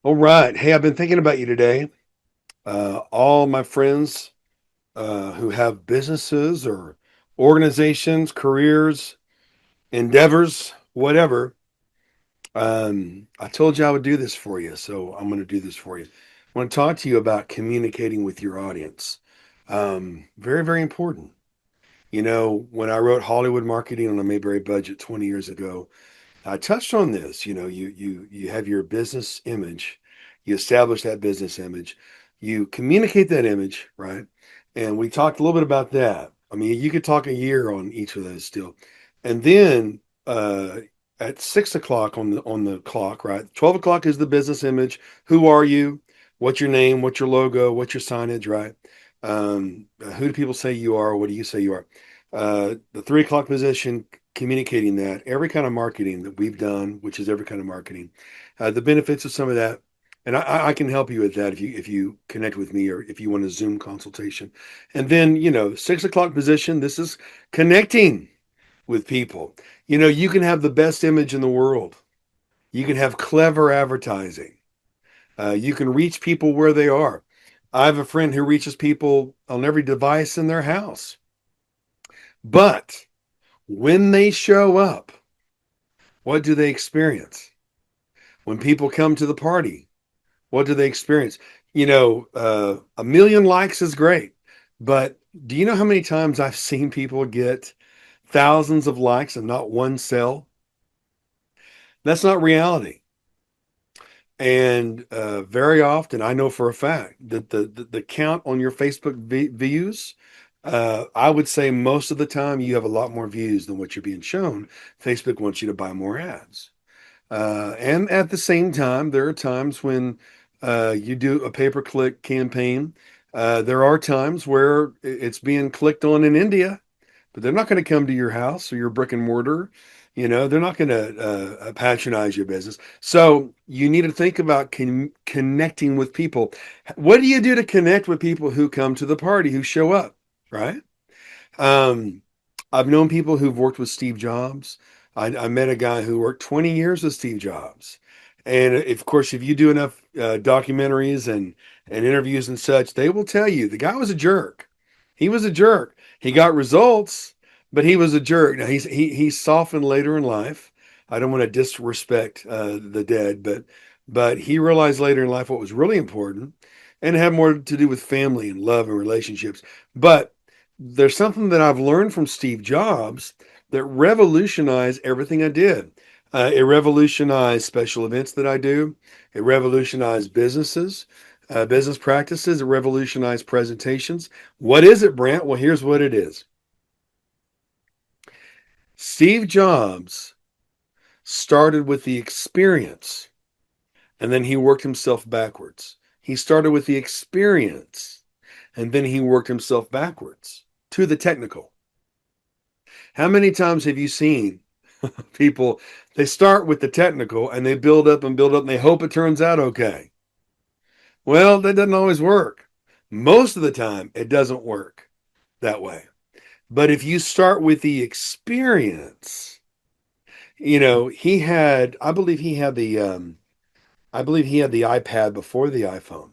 All right. Hey, I've been thinking about you today. All my friends who have businesses or organizations, careers, endeavors, whatever. I told you I would do this for you, so I'm going to do this for you. I want to talk to you about communicating with your audience. Very, very important. You know, when I wrote Hollywood Marketing on a Mayberry Budget 20 years ago, I touched on this. You have your business image, you establish that business image, you communicate that image, right? And we talked a little bit about that. I mean, you could talk a year on each of those still, and then at 6 o'clock on the clock, right? 12 o'clock is the business image. Who are you? What's your name? What's your logo? What's your signage? Right? Who do people say you are? What do you say you are? The 3 o'clock position, communicating that every kind of marketing that we've done, which is every kind of marketing, the benefits of some of that, and I can help you with that if you connect with me or if you want a Zoom consultation. And then 6 o'clock position. This is connecting with people. You can have the best image in the world. You can have clever advertising. You can reach people where they are. I have a friend who reaches people on every device in their house. But when they show up, what do they experience? When people come to the party, what do they experience? A million likes is great, but do you know how many times I've seen people get thousands of likes and not one sale? That's not reality. And very often, I know for a fact that the count on your Facebook views, I would say most of the time you have a lot more views than what you're being shown. Facebook wants you to buy more ads. And at the same time, there are times when you do a pay-per-click campaign. There are times where it's being clicked on in India, but they're not going to come to your house or your brick and mortar. They're not going to patronize your business. So you need to think about connecting with people. What do you do to connect with people who come to the party, who show up, right? Um, I've known people who've worked with Steve Jobs. I met a guy who worked 20 years with Steve Jobs. And of course, if you do enough documentaries and interviews and such, they will tell you the guy was a jerk. He was a jerk. He got results, but he was a jerk. Now he softened later in life. I don't want to disrespect the dead, but he realized later in life what was really important, and it had more to do with family and love and relationships. But there's something that I've learned from Steve Jobs that revolutionized everything I did. It revolutionized special events that I do. It revolutionized business practices. It revolutionized presentations. What is it, Brant? Well, here's what it is. Steve Jobs started with the experience and then he worked himself backwards. He started with the experience and then he worked himself backwards to the technical. How many times have you seen people, they start with the technical and they build up and build up and they hope it turns out okay? Well, that doesn't always work. Most of the time, it doesn't work that way. But if you start with the experience, he had, I believe he had the iPad before the iPhone.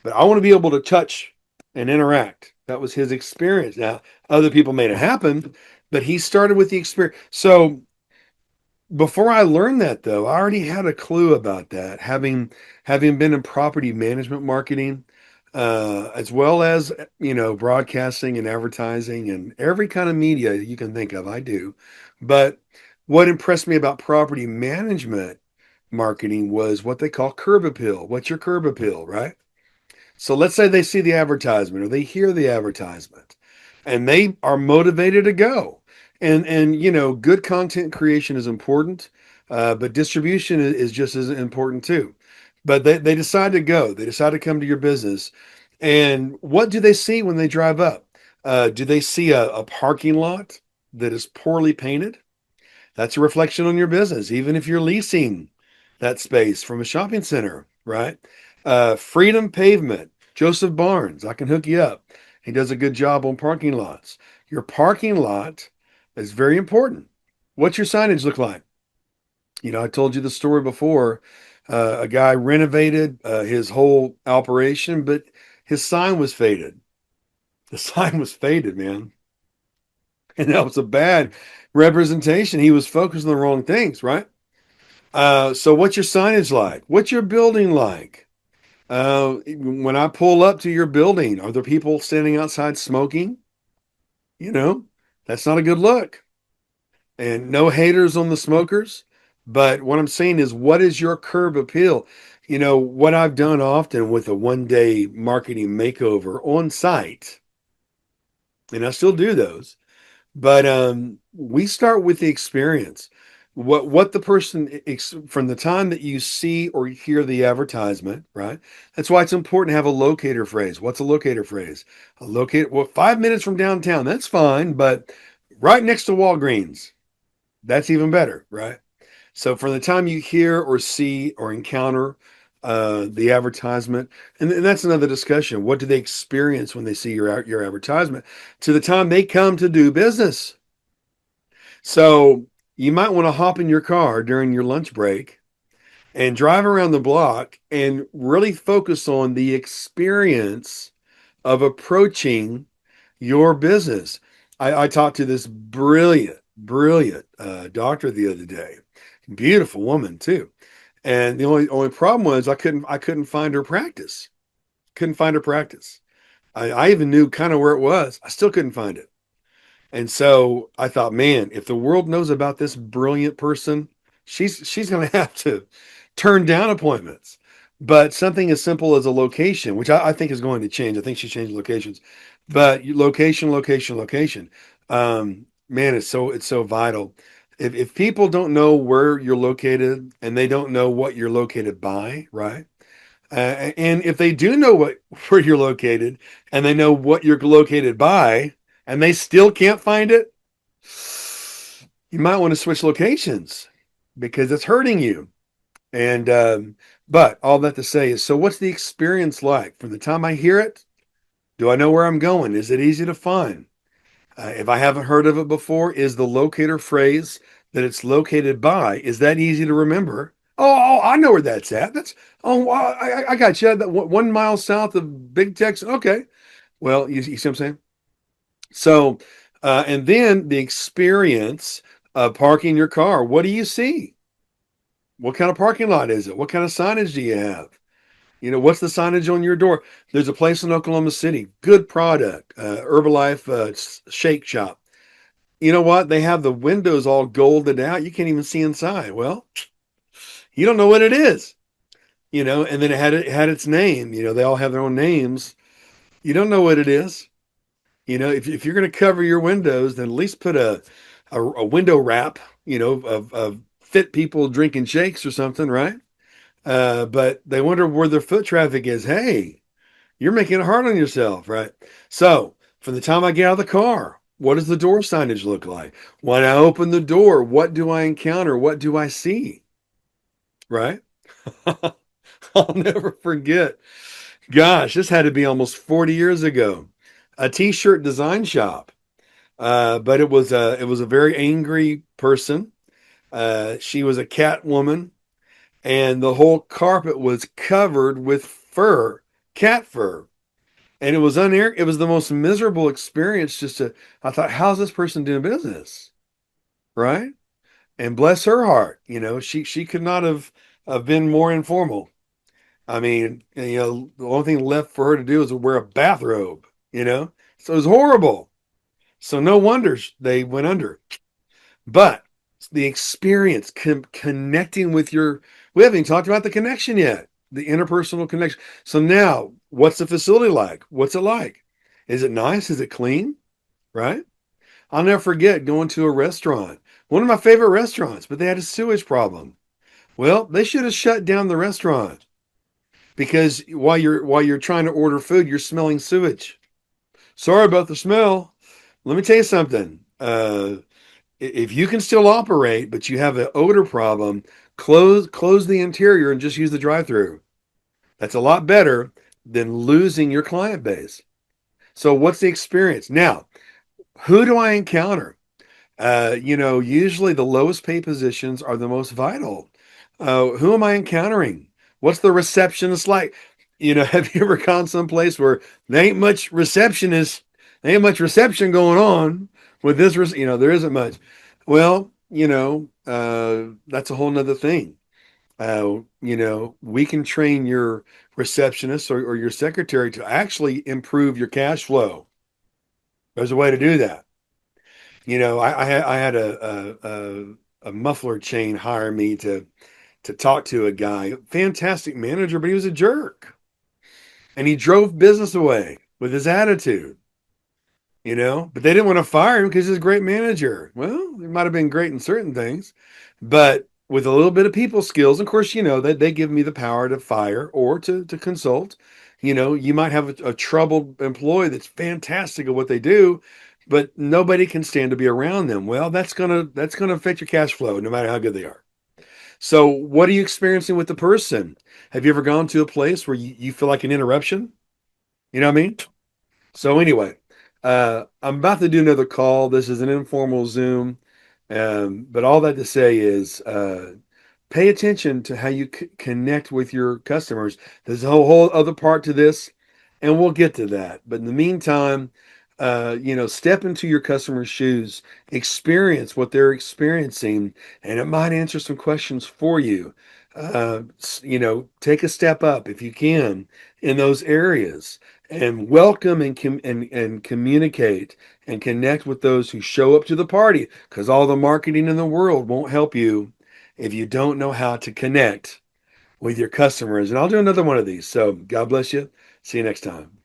But I want to be able to touch and interact. That was his experience. Now, other people made it happen, but he started with the experience. So before I learned that, though, I already had a clue about that, having been in property management marketing, as well as broadcasting and advertising and every kind of media you can think of. I do, but what impressed me about property management marketing was what they call curb appeal. What's your curb appeal, right? So let's say they see the advertisement or they hear the advertisement and they are motivated to go. And good content creation is important, but distribution is just as important too. But they decide to go. They decide to come to your business. And what do they see when they drive up? Do they see a parking lot that is poorly painted? That's a reflection on your business, even if you're leasing that space from a shopping center, right? Freedom Pavement, Joseph Barnes, I can hook you up. He does a good job on parking lots. Your parking lot is very important. What's your signage look like? I told you the story before A guy renovated his whole operation, but his sign was faded. The sign was faded, man. And that was a bad representation. He was focused on the wrong things, right? So what's your signage like? What's your building like? When I pull up to your building, are there people standing outside smoking? You know, that's not a good look. And no haters on the smokers. But what I'm saying is, what is your curb appeal? What I've done often with a 1 day marketing makeover on site, and I still do those, but we start with the experience. What the person from the time that you see or hear the advertisement, right? That's why it's important to have a locator phrase. What's a locator phrase? A locator. Well, 5 minutes from downtown, that's fine, but right next to Walgreens, that's even better, right? So from the time you hear or see or encounter the advertisement, and that's another discussion. What do they experience when they see your advertisement? To the time they come to do business. So you might want to hop in your car during your lunch break and drive around the block and really focus on the experience of approaching your business. I talked to this brilliant doctor the other day, beautiful woman too. And the only problem was I couldn't find her practice. Couldn't find her practice. I even knew kind of where it was. I still couldn't find it. And so I thought, man, if the world knows about this brilliant person, she's going to have to turn down appointments. But something as simple as a location, which I think is going to change. I think she changed locations, but location. Man, it's so vital. If people don't know where you're located and they don't know what you're located by, right? And if they do know where you're located and they know what you're located by, and they still can't find it, you might want to switch locations because it's hurting you. And but all that to say is, so what's the experience like? From the time I hear it, do I know where I'm going? Is it easy to find? If I haven't heard of it before, is the locator phrase that it's located by, is that easy to remember? Oh, I know where that's at. I got you. That 1 mile south of Big Texas. Okay. Well, you see what I'm saying? So, and then the experience of parking your car. What do you see? What kind of parking lot is it? What kind of signage do you have? What's the signage on your door? There's a place in Oklahoma City, good product, Herbalife Shake Shop. You know what? They have the windows all golded out. You can't even see inside. Well, you don't know what it is, and then it had its name. They all have their own names. You don't know what it is. If you're going to cover your windows, then at least put a window wrap, of fit people drinking shakes or something, right? But they wonder where their foot traffic is. Hey, you're making it hard on yourself, right? So from the time I get out of the car, what does the door signage look like? When I open the door, what do I encounter? What do I see? Right? I'll never forget. Gosh, this had to be almost 40 years ago. A t-shirt design shop. But it was a very angry person. She was a cat woman, and the whole carpet was covered with fur, cat fur. And it was the most miserable experience. I thought, how's this person doing business? Right? And bless her heart, she could not have been more informal. I mean, the only thing left for her to do is wear a bathrobe, so it was horrible. So no wonder they went under. But the experience connecting with we haven't even talked about the connection yet, the interpersonal connection. So now, what's the facility like? What's it like? Is it nice? Is it clean? Right? I'll never forget going to a restaurant, one of my favorite restaurants, but they had a sewage problem. Well, they should have shut down the restaurant because while you're trying to order food, you're smelling sewage. Sorry about the smell. Let me tell you something. If you can still operate, but you have an odor problem, close the interior and just use the drive-through. That's a lot better than losing your client base. So what's the experience? Now, who do I encounter? Usually the lowest paid positions are the most vital. Who am I encountering? What's the receptionist like? Have you ever gone someplace where there ain't much receptionist, there ain't much reception going on with this, there isn't much. Well, that's a whole nother thing. We can train your receptionist or your secretary to actually improve your cash flow. There's a way to do that. I had a muffler chain hire me to talk to a guy, fantastic manager, but he was a jerk. And he drove business away with his attitude, but they didn't want to fire him because he's a great manager. Well, he might have been great in certain things, but with a little bit of people skills, of course, that they give me the power to fire or to consult. You might have a troubled employee that's fantastic at what they do, but nobody can stand to be around them. Well, that's gonna affect your cash flow no matter how good they are. So, what are you experiencing with the person? Have you ever gone to a place where you feel like an interruption? You know what I mean? So, anyway, I'm about to do another call. This is an informal Zoom. But all that to say is pay attention to how you connect with your customers. There's a whole other part to this, and we'll get to that. But in the meantime, step into your customer's shoes, experience what they're experiencing, and it might answer some questions for you. Take a step up if you can in those areas and welcome and communicate and connect with those who show up to the party, because all the marketing in the world won't help you if you don't know how to connect with your customers. And I'll do another one of these. So God bless you. See you next time.